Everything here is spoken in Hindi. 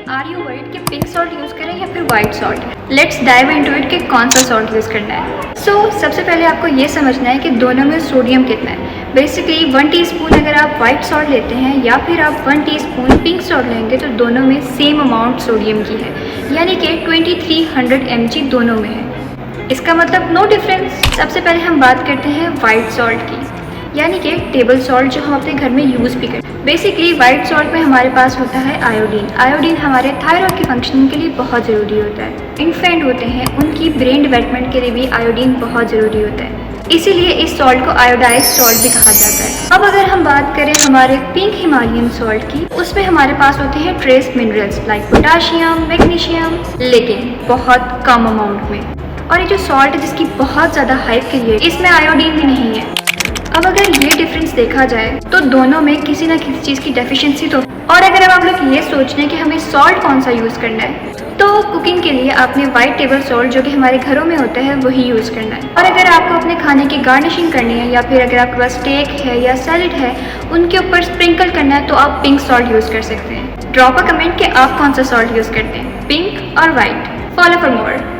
आर यू वरीड कि पिंक सॉल्ट यूज़ करें या फिर white salt? Let's dive into it कि कौन सा सॉल्ट यूज़ करना है। सबसे पहले आपको ये समझना है कि दोनों में सोडियम कितना है। बेसिकली 1 टीस्पून अगर आप वाइट सॉल्ट लेते हैं या फिर आप 1 टीस्पून पिंक सॉल्ट लेंगे तो दोनों में सेम अमाउंट सोडियम की है, यानी कि 2300 mg दोनों में है। इसका मतलब नो डिफरेंस। सबसे पहले हम बात करते हैं वाइट सॉल्ट की, यानी कि टेबल सॉल्ट जो हम अपने घर में यूज़ भी करते हैं। बेसिकली वाइट सॉल्ट में हमारे पास होता है आयोडीन। आयोडीन हमारे थायराइड की फंक्शनिंग के लिए बहुत ज़रूरी होता है। इन्फेंट होते हैं, उनकी ब्रेन डेवलपमेंट के लिए भी आयोडीन बहुत ज़रूरी होता है, इसीलिए इस सॉल्ट को आयोडाइज सॉल्ट भी कहा जाता है। अब अगर हम बात करें हमारे पिंक हिमालयन सॉल्ट की, उसमें हमारे पास होते हैं trace minerals like potassium, magnesium, लेकिन बहुत कम अमाउंट में। और ये जो सॉल्ट है जिसकी बहुत ज़्यादा हाइप के लिए, इसमें आयोडीन भी नहीं है। अब अगर ये डिफरेंस देखा जाए तो दोनों में किसी ना किसी चीज़ की डेफिशिएंसी तो। और अगर अब आप लोग ये सोच रहे हैं कि हमें सॉल्ट कौन सा यूज़ करना है, तो कुकिंग के लिए आपने वाइट टेबल सॉल्ट जो कि हमारे घरों में होता है वही यूज़ करना है। और अगर आपको अपने खाने की गार्निशिंग करनी है या फिर अगर आपके पास स्टेक है या सैलड है उनके ऊपर स्प्रिंकल करना है तो आप पिंक सॉल्ट यूज़ कर सकते हैं। ड्रॉप अ कमेंट कि आप कौन सा सॉल्ट यूज़ करते हैं, पिंक और वाइट। Follow for more.